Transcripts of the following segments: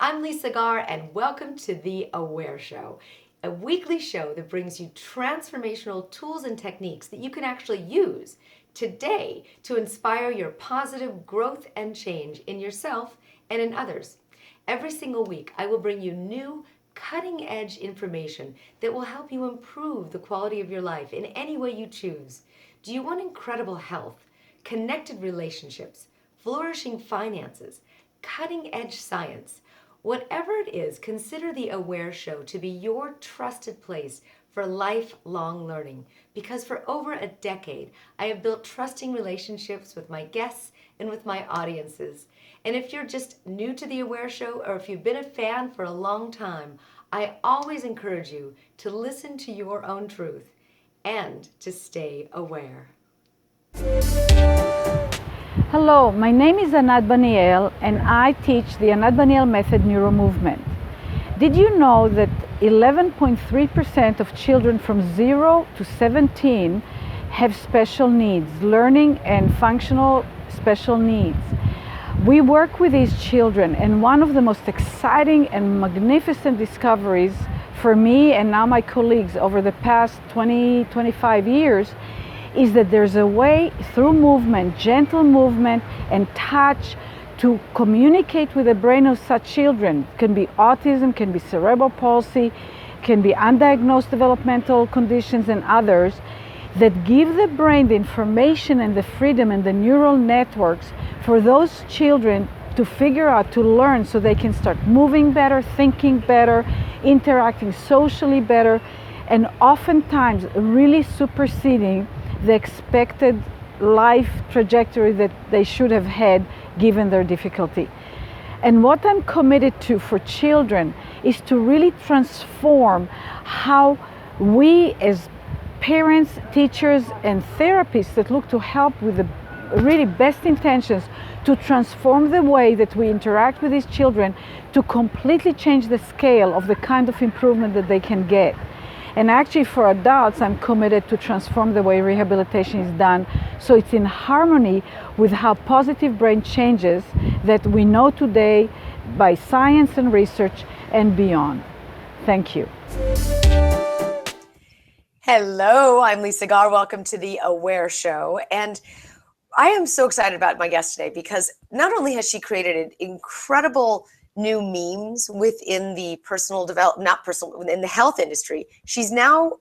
I'm Lisa Garr, and welcome to The Aware Show, a weekly show that brings you transformational tools and techniques that you can actually use today to inspire your positive growth and change in yourself and in others. Every single week, I will bring you new, cutting-edge information that will help you improve the quality of your life in any way you choose. Do you want incredible health, connected relationships, flourishing finances, cutting-edge science? Whatever it is, consider The Aware Show to be your trusted place for lifelong learning, because for over a decade, I have built trusting relationships with my guests and with my audiences. And if you're just new to The Aware Show, or if you've been a fan for a long time, I always encourage you to listen to your own truth and to stay aware. Hello, my name is Anat Baniel and I teach the Anat Baniel Method Neuromovement. Did you know that 11.3% of children from 0 to 17 have special needs, learning and functional special needs? We work with these children, and one of the most exciting and magnificent discoveries for me and now my colleagues over the past 25 years is that there's a way through movement, gentle movement and touch, to communicate with the brain of such children. It can be autism, can be cerebral palsy, can be undiagnosed developmental conditions and others, that give the brain the information and the freedom and the neural networks for those children to figure out, to learn, so they can start moving better, thinking better, interacting socially better, and oftentimes really superseding the expected life trajectory that they should have had given their difficulty. And what I'm committed to for children is to really transform how we as parents, teachers, and therapists that look to help with the really best intentions to transform the way that we interact with these children, to completely change the scale of the kind of improvement that they can get. And actually for adults, I'm committed to transform the way rehabilitation is done, so it's in harmony with how positive brain changes that we know today by science and research and beyond. Thank you. Hello, I'm Lisa Garr. Welcome to The Aware Show. And I am so excited about my guest today because not only has she created incredible new memes within the personal development, in the health industry, she's now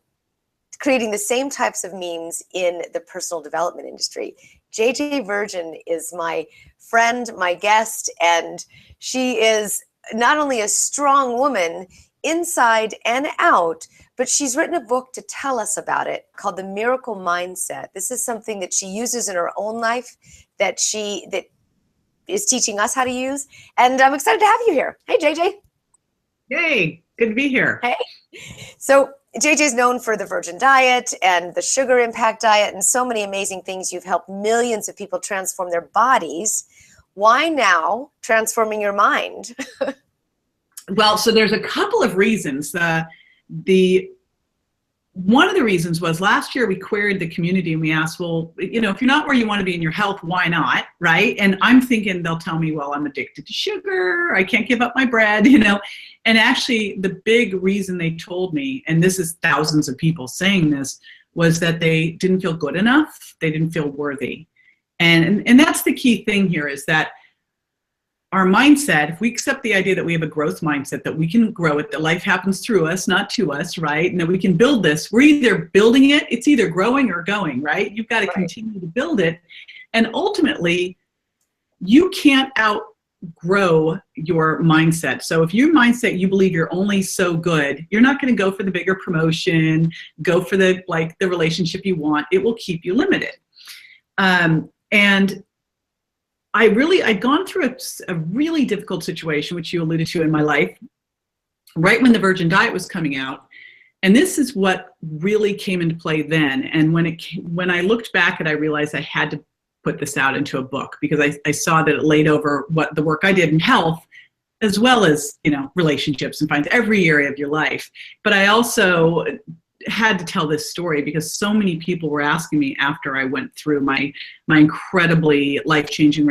creating the same types of memes in the personal development industry. JJ Virgin is my friend, my guest, and she is not only a strong woman inside and out, but she's written a book to tell us about it called The Miracle Mindset. This is something that she uses in her own life that is teaching us how to use. And I'm excited to have you here. Hey, JJ. Hey, good to be here. Hey. So JJ is known for the Virgin Diet and the Sugar Impact Diet and so many amazing things. You've helped millions of people transform their bodies. Why now transforming your mind? Well, so there's a couple of reasons. One of the reasons was last year we queried the community and we asked, well, if you're not where you want to be in your health, why not, right? And I'm thinking they'll tell me, well, I'm addicted to sugar, I can't give up my bread, And actually the big reason they told me, and this is thousands of people saying this, was that they didn't feel good enough, they didn't feel worthy. And that's the key thing here, is that our mindset, if we accept the idea that we have a growth mindset, that we can grow it, that life happens through us, not to us, right? And that we can build this. We're either building it, it's either growing or going, right? You've got to continue to build it. And ultimately, you can't outgrow your mindset. So if your mindset, you believe you're only so good, you're not going to go for the bigger promotion, go for the relationship you want. It will keep you limited. And I'd gone through a really difficult situation, which you alluded to in my life, right when the Virgin Diet was coming out. And this is what really came into play then. And when I looked back, I realized I had to put this out into a book, because I saw that it laid over what the work I did in health, as well as, relationships and finds every area of your life. But I also had to tell this story because so many people were asking me after I went through my incredibly life-changing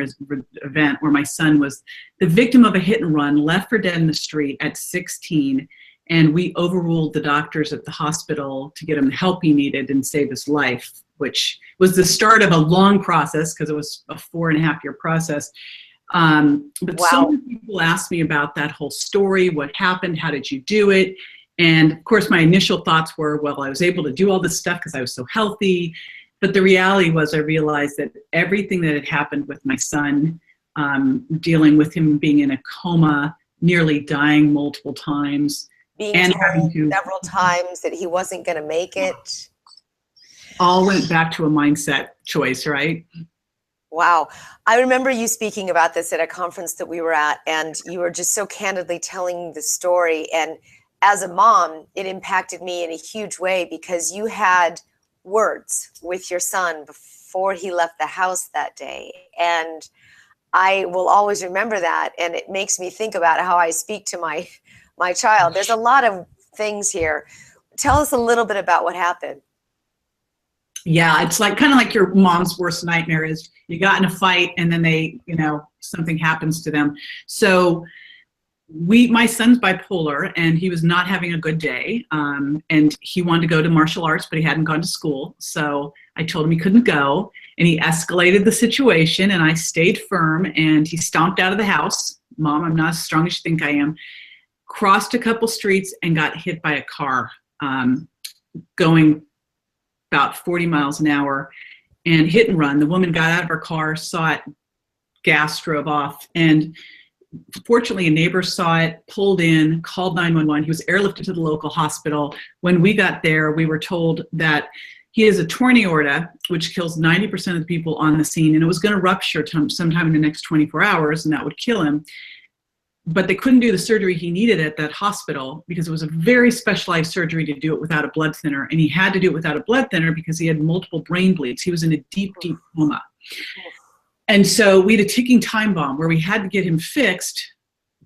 event where my son was the victim of a hit and run, left for dead in the street at 16, and we overruled the doctors at the hospital to get him the help he needed and save his life, which was the start of a long process because it was a 4.5-year process. But Wow. so many people asked me about that whole story, what happened, how did you do it? And of course, my initial thoughts were, well, I was able to do all this stuff because I was so healthy. But the reality was I realized that everything that had happened with my son, dealing with him being in a coma, nearly dying multiple times, Being and told having to, several times that he wasn't going to make it. all went back to a mindset choice, right? Wow. I remember you speaking about this at a conference that we were at, and you were just so candidly telling the story. And as a mom, it impacted me in a huge way because you had words with your son before he left the house that day. And I will always remember that. And it makes me think about how I speak to my child. There's a lot of things here. Tell us a little bit about what happened. Yeah, it's like kind of like your mom's worst nightmare is you got in a fight and then they, something happens to them. So my son's bipolar and he was not having a good day. And he wanted to go to martial arts, but he hadn't gone to school. So I told him he couldn't go, and he escalated the situation, and I stayed firm, and he stomped out of the house. Mom, I'm not as strong as you think I am. Crossed a couple streets and got hit by a car, going about 40 miles an hour, and hit and run. The woman got out of her car, saw it, gas, drove off, and fortunately a neighbor saw it, pulled in, called 911. He was airlifted to the local hospital. When we got there, we were told that he has a torn aorta, which kills 90% of the people on the scene, and it was going to rupture sometime in the next 24 hours, and that would kill him. But they couldn't do the surgery he needed at that hospital because it was a very specialized surgery to do it without a blood thinner. And he had to do it without a blood thinner because he had multiple brain bleeds. He was in a deep, deep coma. And so we had a ticking time bomb where we had to get him fixed,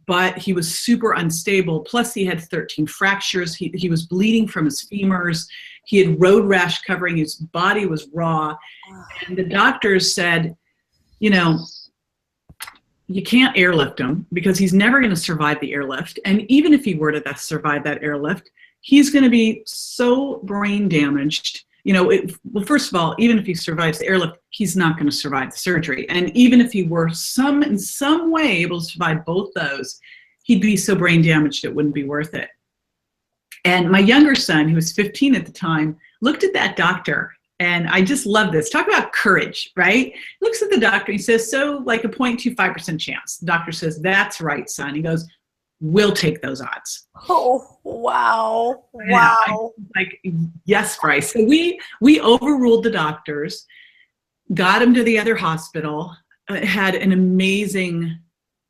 but he was super unstable. Plus he had 13 fractures. He was bleeding from his femurs. He had road rash covering his body, was raw. And the doctors said, you can't airlift him because he's never going to survive the airlift. And even if he were to survive that airlift, he's going to be so brain damaged. Well, first of all, even if he survives the airlift, he's not going to survive the surgery. And even if he were in some way able to survive both those, he'd be so brain damaged it wouldn't be worth it. And my younger son, who was 15 at the time, looked at that doctor. And I just love this. Talk about courage, right? Looks at the doctor. He says, so like a 0.25% chance. The doctor says, that's right, son. He goes, we'll take those odds. Oh, wow. Wow. Like, yes, Bryce. So we overruled the doctors, got him to the other hospital, had an amazing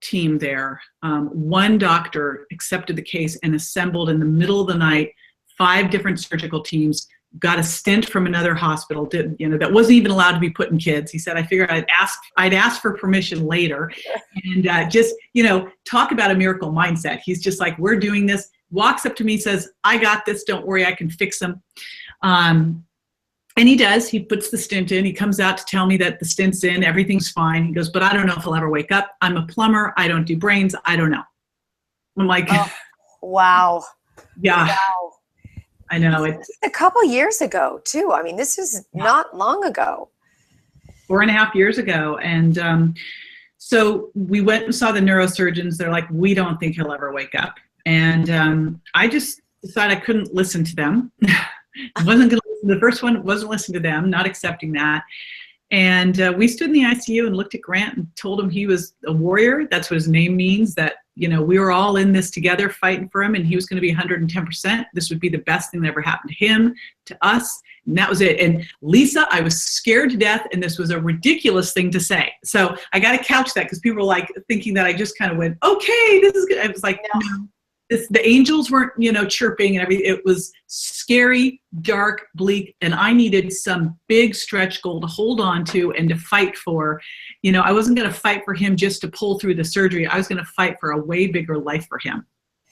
team there. One doctor accepted the case and assembled in the middle of the night 5 different surgical teams, got a stent from another hospital, that wasn't even allowed to be put in kids. He said, I figured I'd ask for permission later. And just, talk about a miracle mindset. He's just like, we're doing this, walks up to me, says, I got this, don't worry, I can fix him. And he does, he puts the stent in, he comes out to tell me that the stent's in, everything's fine. He goes, but I don't know if he'll ever wake up. I'm a plumber, I don't do brains, I don't know. I'm like, oh, wow. Yeah. Wow. I know. It's a couple years ago, too. I mean, this is not long ago. 4.5 years ago. And so we went and saw the neurosurgeons. They're like, we don't think he'll ever wake up. And I just decided I couldn't listen to them. I wasn't going to listen. The first one wasn't listening to them, not accepting that. And we stood in the ICU and looked at Grant and told him he was a warrior. That's what his name means, that, we were all in this together fighting for him, and he was going to be 110%. This would be the best thing that ever happened to him, to us. And that was it. And Lisa, I was scared to death, and this was a ridiculous thing to say. So I got to couch that because people were like thinking that I just kind of went, okay, this is good. I was like, no. The angels weren't, chirping and everything. It was scary, dark, bleak, and I needed some big stretch goal to hold on to and to fight for. I wasn't going to fight for him just to pull through the surgery. I was going to fight for a way bigger life for him,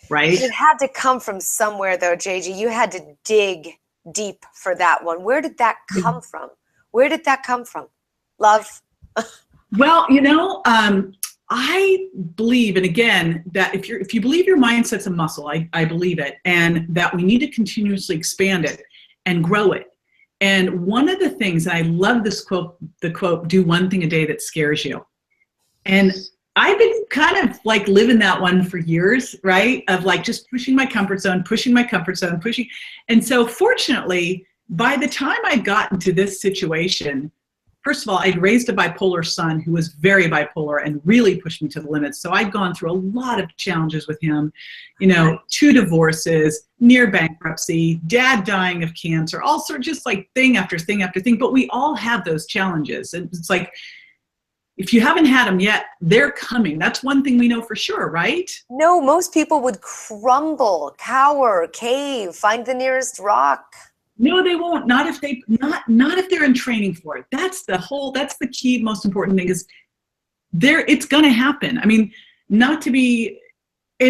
right? It had to come from somewhere, though, JG. You had to dig deep for that one. Where did that come from? Where did that come from? Love? Well, I believe, and again, that if you believe your mindset's a muscle, I believe it, and that we need to continuously expand it and grow it. And one of the things, and I love this quote, the quote, do one thing a day that scares you. And I've been kind of like living that one for years, right? Of like just pushing my comfort zone, pushing. And so fortunately, by the time I'd gotten to this situation, first of all, I'd raised a bipolar son who was very bipolar and really pushed me to the limits. So I'd gone through a lot of challenges with him, 2 divorces, near bankruptcy, dad dying of cancer, all sorts, just like thing after thing after thing. But we all have those challenges. And it's like, if you haven't had them yet, they're coming. That's one thing we know for sure, right? No, most people would crumble, cower, cave, find the nearest rock. No, they won't. Not if they're in training for it. That's the key, most important thing is it's going to happen. I mean, and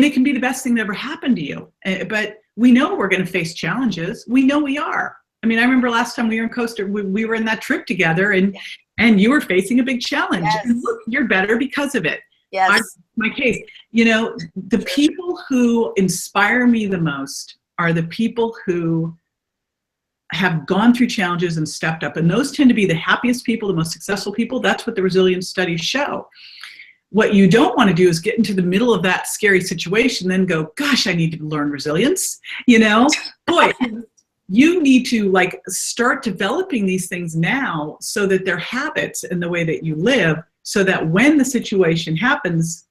it can be the best thing that ever happened to you. But we know we're going to face challenges. We know we are. I mean, I remember last time we were in Costa, we were in that trip together and you were facing a big challenge. Yes. And look, you're better because of it. Yes. My case, the people who inspire me the most are the people who have gone through challenges and stepped up. And those tend to be the happiest people, the most successful people. That's what the resilience studies show. What you don't want to do is get into the middle of that scary situation, then go, gosh, I need to learn resilience. Boy, you need to start developing these things now so that they're habits in the way that you live, so that when the situation happens,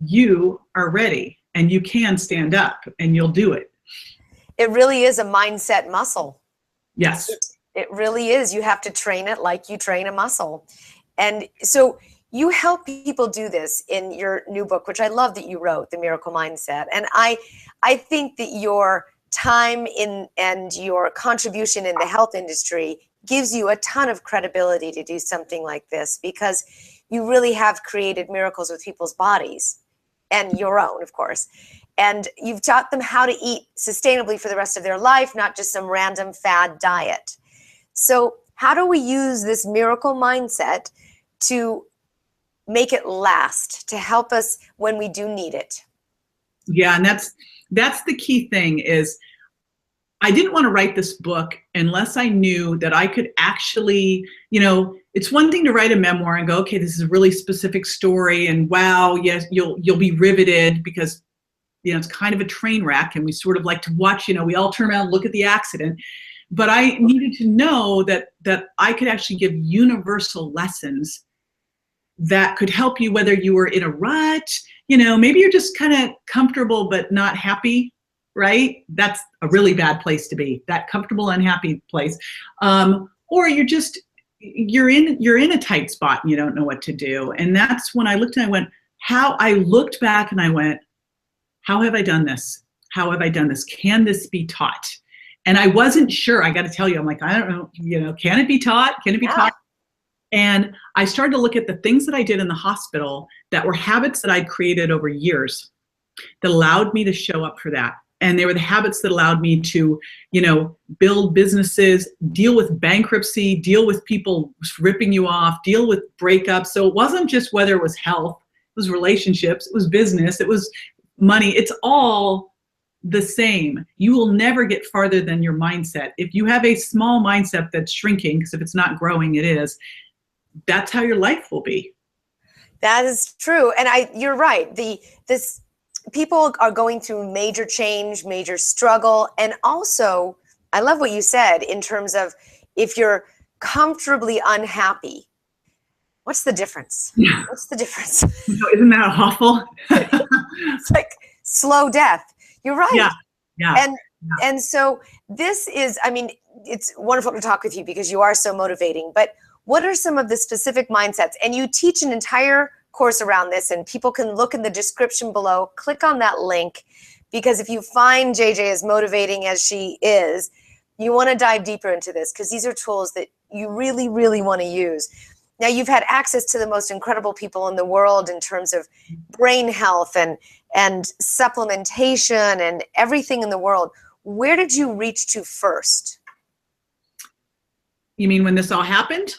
you are ready and you can stand up and you'll do it. It really is a mindset muscle. Yes. It really is. You have to train it like you train a muscle. And so you help people do this in your new book, which I love that you wrote, The Miracle Mindset. And I think that your time in and your contribution in the health industry gives you a ton of credibility to do something like this, because you really have created miracles with people's bodies and your own, of course. And you've taught them how to eat sustainably for the rest of their life, not just some random fad diet. So how do we use this miracle mindset to make it last, to help us when we do need it? Yeah, and that's the key thing is I didn't want to write this book unless I knew that I could actually, it's one thing to write a memoir and go, okay, this is a really specific story and wow, yes, you'll be riveted because it's kind of a train wreck and we sort of like to watch, we all turn around and look at the accident. But I needed to know that I could actually give universal lessons that could help you, whether you were in a rut, maybe you're just kind of comfortable but not happy, right? That's a really bad place to be, that comfortable, unhappy place. Or you're in a tight spot and you don't know what to do. And that's when I looked back and I went, how have I done this? How have I done this? Can this be taught? And I wasn't sure, I got to tell you, I'm like, I don't know, can it be taught? Can it be taught? And I started to look at the things that I did in the hospital that were habits that I'd created over years that allowed me to show up for that. And they were the habits that allowed me to, build businesses, deal with bankruptcy, deal with people ripping you off, deal with breakups. So it wasn't just whether it was health, it was relationships, it was business, it was money. It's all the same. You will never get farther than your mindset. If you have a small mindset that's shrinking, because if it's not growing, it is, that's how your life will be. That is true. And you're right. People are going through major change, major struggle. And also, I love what you said in terms of if you're comfortably unhappy, what's the difference? Yeah. What's the difference? Isn't that awful? It's like slow death. You're right. Yeah. And so this is, it's wonderful to talk with you because you are so motivating, but what are some of the specific mindsets? And you teach an entire course around this, and people can look in the description below, click on that link, because if you find JJ as motivating as she is, you want to dive deeper into this because these are tools that you really, really want to use. Now, you've had access to the most incredible people in the world in terms of brain health and supplementation and everything in the world. where did you reach to first? You mean when this all happened?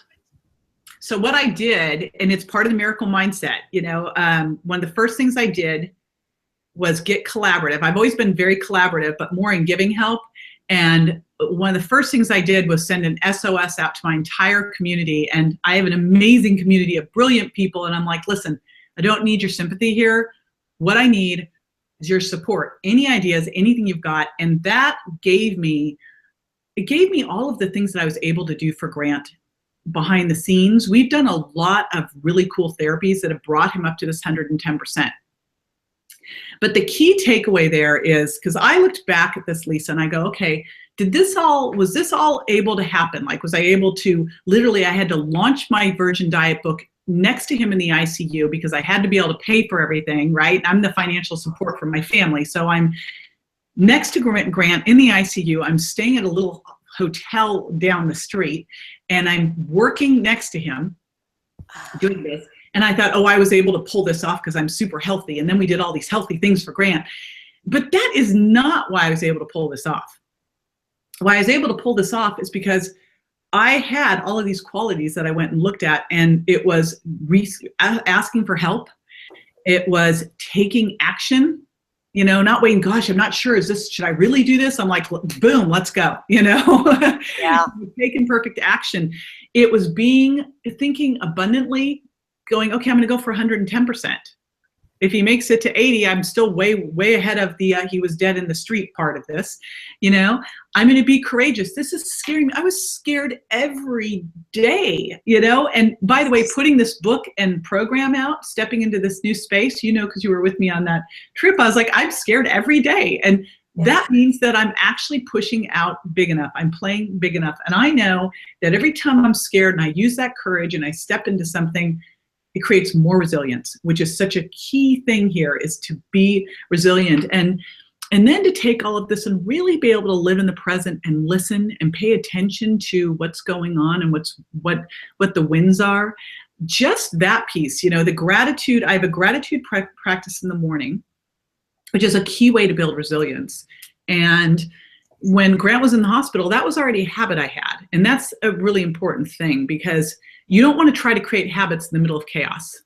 So what I did, and it's part of the miracle mindset, one of the first things I did was get collaborative. I've always been very collaborative, but more in giving help. And one of the first things I did was send an SOS out to my entire community. And I have an amazing community of brilliant people. And I'm like, listen, I don't need your sympathy here. What I need is your support. Any ideas, anything you've got. And that gave me all of the things that I was able to do for Grant behind the scenes. We've done a lot of really cool therapies that have brought him up to this 110%. But the key takeaway there is, because I looked back at this, Lisa, and I go, okay, was this all able to happen? Like, was I able to, literally, I had to launch my Virgin Diet book next to him in the ICU because I had to be able to pay for everything, right? I'm the financial support for my family. So I'm next to Grant in the ICU. I'm staying at a little hotel down the street, and I'm working next to him doing this. And I thought, oh, I was able to pull this off because I'm super healthy. And then we did all these healthy things for Grant. But that is not why I was able to pull this off. Why I was able to pull this off is because I had all of these qualities that I went and looked at, and it was asking for help. It was taking action, not waiting, gosh, I'm not sure, should I really do this? I'm like, boom, let's go, Yeah. Taking perfect action. It was thinking abundantly, going, okay, I'm going to go for 110%. If he makes it to 80, I'm still way, way ahead of the he was dead in the street part of this. I'm going to be courageous. This is scaring me. I was scared every day, And by the way, putting this book and program out, stepping into this new space, because you were with me on that trip, I was like, I'm scared every day. And that means that I'm actually pushing out big enough. I'm playing big enough. And I know that every time I'm scared and I use that courage and I step into something, it creates more resilience, which is such a key thing here, is to be resilient. And then to take all of this and really be able to live in the present and listen and pay attention to what's going on and what the wins are. Just that piece, the gratitude. I have a gratitude practice in the morning, which is a key way to build resilience. And when Grant was in the hospital, that was already a habit I had. And that's a really important thing, because you don't want to try to create habits in the middle of chaos.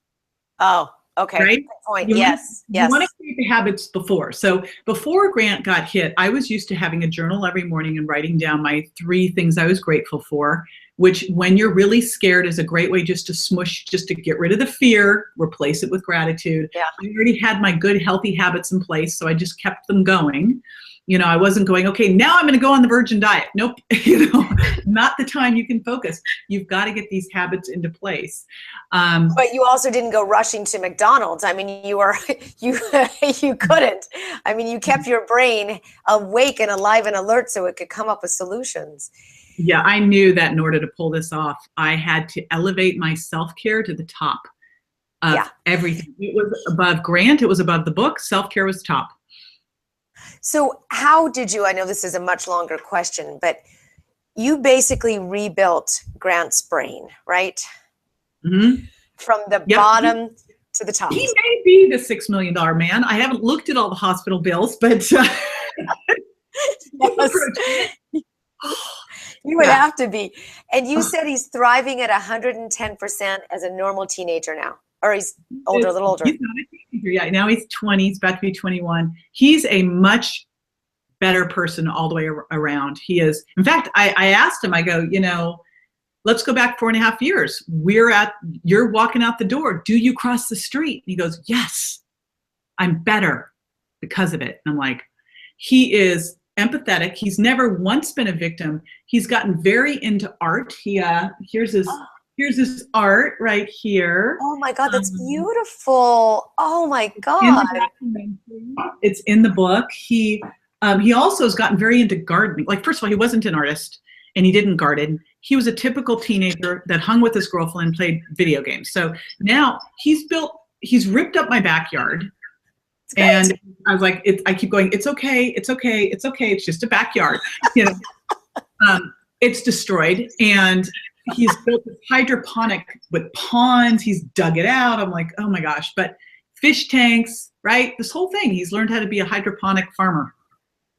Oh, okay. Right? Good point. You Yes. You want to create the habits before. So before Grant got hit, I was used to having a journal every morning and writing down my 3 things I was grateful for, which, when you're really scared, is a great way just to get rid of the fear, replace it with gratitude. Yeah. I already had my good, healthy habits in place, so I just kept them going. I wasn't going, okay, now I'm going to go on the Virgin Diet. Nope. Not the time you can focus. You've got to get these habits into place. But you also didn't go rushing to McDonald's. I mean, you couldn't. I mean, you kept your brain awake and alive and alert so it could come up with solutions. Yeah, I knew that in order to pull this off, I had to elevate my self-care to the top of everything. It was above Grant. It was above the book. Self-care was top. So how did you, I know this is a much longer question, but you basically rebuilt Grant's brain, right? Mm-hmm. From the bottom to the top. He may be the $6 million man. I haven't looked at all the hospital bills, but you would have to be. And you said he's thriving at 110% as a normal teenager now. Or he's older, a little older. He's not a teenager yet. Now he's 20. He's about to be 21. He's a much better person all the way around. He is. In fact, I asked him, I go, let's go back 4.5 years. You're walking out the door. Do you cross the street? And he goes, yes, I'm better because of it. And I'm like, he is empathetic. He's never once been a victim. He's gotten very into art. Here's his art right here. Oh my God, that's beautiful. Oh my God. It's in the book. He also has gotten very into gardening. Like, first of all, he wasn't an artist and he didn't garden. He was a typical teenager that hung with his girlfriend and played video games. So now he's ripped up my backyard. And I was like, I keep going, it's okay. It's just a backyard. It's destroyed. And he's built this hydroponic with ponds. He's dug it out. I'm like, oh my gosh. But fish tanks, right? This whole thing. He's learned how to be a hydroponic farmer.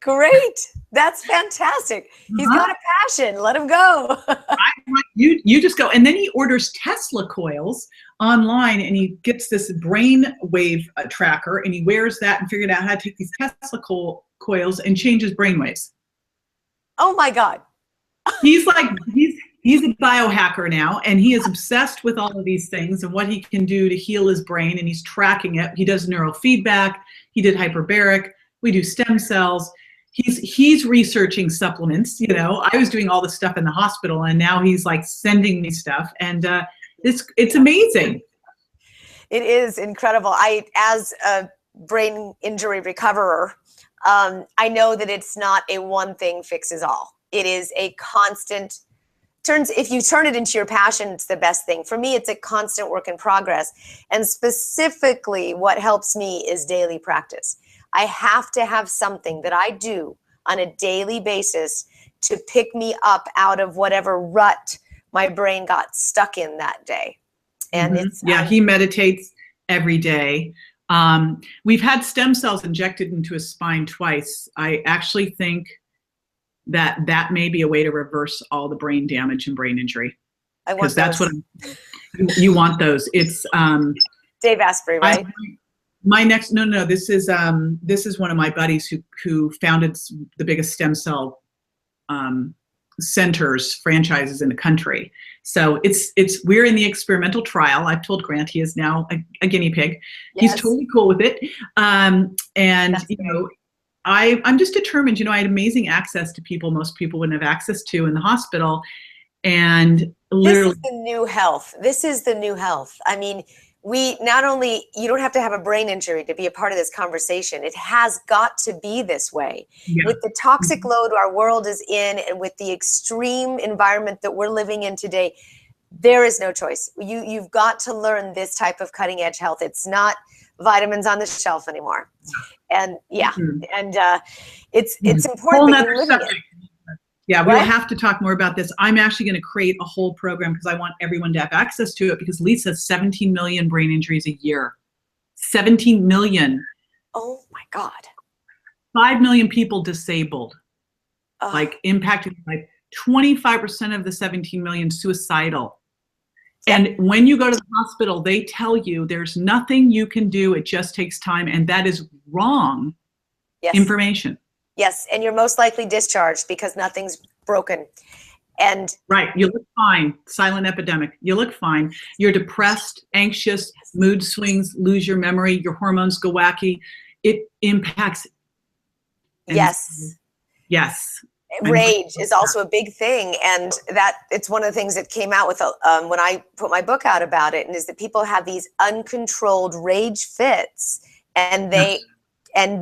Great. That's fantastic. He's got a passion. Let him go. You just go. And then he orders Tesla coils online, and he gets this brain wave tracker, and he wears that and figured out how to take these Tesla coils and change his brain waves. Oh my God. He's like, he's a biohacker now, and he is obsessed with all of these things and what he can do to heal his brain, and he's tracking it. He does neurofeedback. He did hyperbaric. We do stem cells. He's researching supplements. You know, I was doing all this stuff in the hospital, and now he's like sending me stuff, and it's amazing. It is incredible. As a brain injury recoverer, I know that it's not a one thing fixes all. It is a constant if you turn it into your passion, it's the best thing. For me, it's a constant work in progress. And specifically, what helps me is daily practice. I have to have something that I do on a daily basis to pick me up out of whatever rut my brain got stuck in that day. And he meditates every day. We've had stem cells injected into his spine twice. I actually think that may be a way to reverse all the brain damage and brain injury. Because that's what you want those. It's Dave Asprey, right? My next this is one of my buddies who founded the biggest stem cell centers franchises in the country. So we're in the experimental trial. I've told Grant he is now a guinea pig. Yes. He's totally cool with it. I'm just determined, I had amazing access to people most people wouldn't have access to in the hospital. And literally, this is the new health. This is the new health. I mean, you don't have to have a brain injury to be a part of this conversation. It has got to be this way. Yeah. With the toxic load our world is in, and with the extreme environment that we're living in today, there is no choice. You've got to learn this type of cutting edge health. It's not vitamins on the shelf anymore. And it's important that you're living it. Yeah, we'll have to talk more about this. I'm actually going to create a whole program because I want everyone to have access to it, because Lisa has 17 million brain injuries a year. 17 million. Oh my God. 5 million people disabled, impacted by 25% of the 17 million suicidal. And when you go to the hospital, they tell you there's nothing you can do. It just takes time. And that is wrong information. Yes. And you're most likely discharged because nothing's broken. And right. You look fine. Silent epidemic. You look fine. You're depressed, anxious, mood swings, lose your memory. Your hormones go wacky. It impacts. Yes. Rage is also a big thing, and that it's one of the things that came out with when I put my book out about it, and is that people have these uncontrolled rage fits, and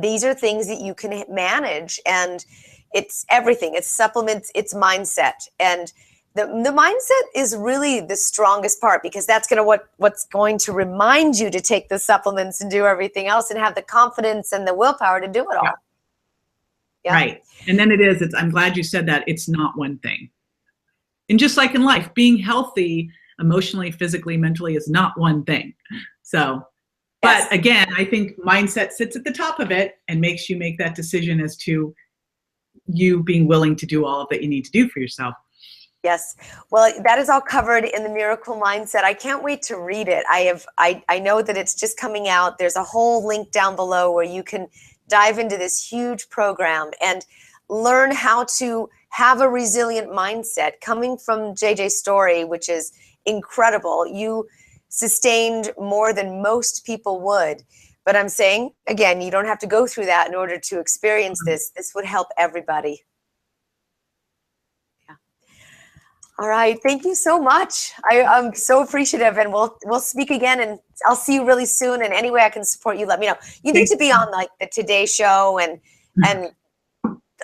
these are things that you can manage, and it's everything. It's supplements, it's mindset, and the mindset is really the strongest part, because that's what's going to remind you to take the supplements and do everything else and have the confidence and the willpower to do it all. Yeah. Yeah. Right. And then I'm glad you said that. It's not one thing. And just like in life, being healthy emotionally, physically, mentally is not one thing. So, but again, I think mindset sits at the top of it and makes you make that decision as to you being willing to do all of that you need to do for yourself. Yes. Well, that is all covered in the Miracle Mindset. I can't wait to read it. I know that it's just coming out. There's a whole link down below where you can dive into this huge program and learn how to have a resilient mindset. Coming from JJ's story, which is incredible, you sustained more than most people would. But I'm saying, again, you don't have to go through that in order to experience this. This would help everybody. Yeah. All right. Thank you so much. I'm so appreciative, and we'll speak again, and I'll see you really soon. And any way I can support you, let me know. You need to be on like the Today Show and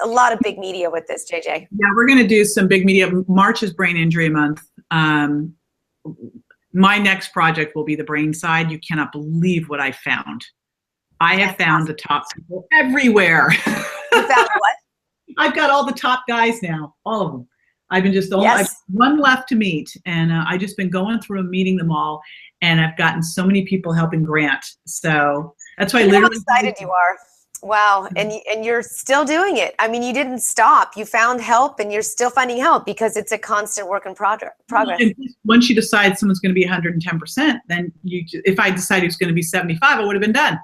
a lot of big media with this, JJ. Yeah, we're going to do some big media. March is Brain Injury Month. My next project will be the brain side. You cannot believe what I found. I have found the top people everywhere. You found what? I've got all the top guys now, all of them. I've been I've one left to meet, and I've just been going through and meeting them all, and I've gotten so many people helping Grant. So that's why how excited you are. Wow. And you're still doing it. I mean, you didn't stop. You found help and you're still finding help because it's a constant work in progress. And once you decide someone's going to be 110%, then if I decided it's going to be 75, I would have been done.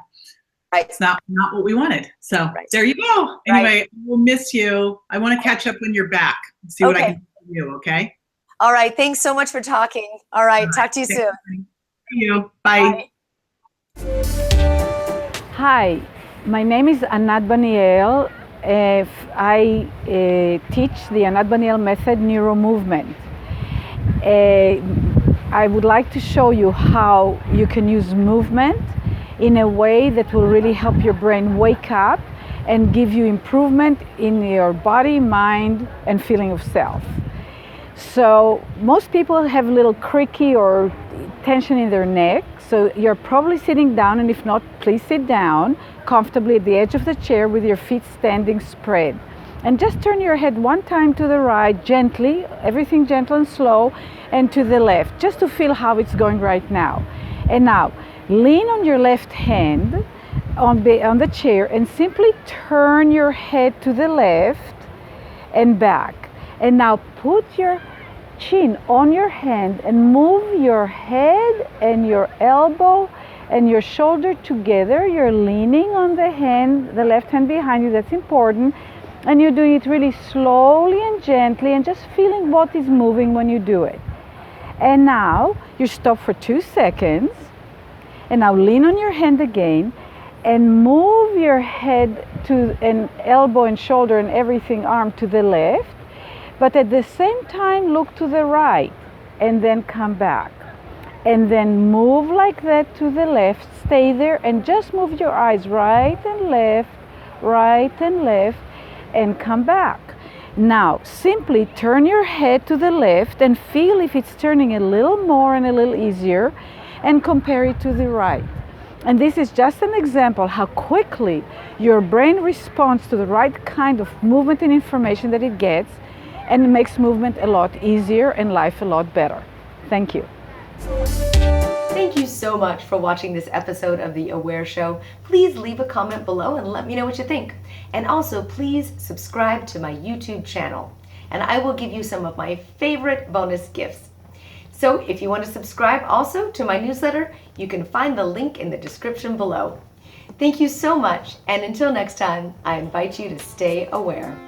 Right. It's not what we wanted. So there you go. Anyway, we'll miss you. I want to catch up when you're back and see what I can do for you. Okay. All right. Thanks so much for talking. All right. Talk to you soon. See you. Bye. Hi, my name is Anat Baniel. I teach the Anat Baniel method neuro movement. I would like to show you how you can use movement in a way that will really help your brain wake up and give you improvement in your body, mind, and feeling of self. So most people have a little creaky or tension in their neck. So you're probably sitting down, and if not, please sit down comfortably at the edge of the chair with your feet standing spread. And just turn your head one time to the right, gently, everything gentle and slow, and to the left, just to feel how it's going right now. And now, lean on your left hand on the chair and simply turn your head to the left and back. And now put your chin on your hand and move your head and your elbow and your shoulder together. You're leaning on the hand, the left hand behind you, that's important. And you're doing it really slowly and gently and just feeling what is moving when you do it. And now you stop for 2 seconds. And now lean on your hand again and move your head to an elbow and shoulder and everything, arm to the left. But at the same time, look to the right and then come back. And then move like that to the left. Stay there and just move your eyes right and left, and come back. Now, simply turn your head to the left and feel if it's turning a little more and a little easier, and compare it to the right. And this is just an example how quickly your brain responds to the right kind of movement and information that it gets, and it makes movement a lot easier and life a lot better. Thank you. Thank you so much for watching this episode of The Aware Show. Please leave a comment below and let me know what you think. And also, please subscribe to my YouTube channel, and I will give you some of my favorite bonus gifts. So if you want to subscribe also to my newsletter, you can find the link in the description below. Thank you so much, and until next time, I invite you to stay aware.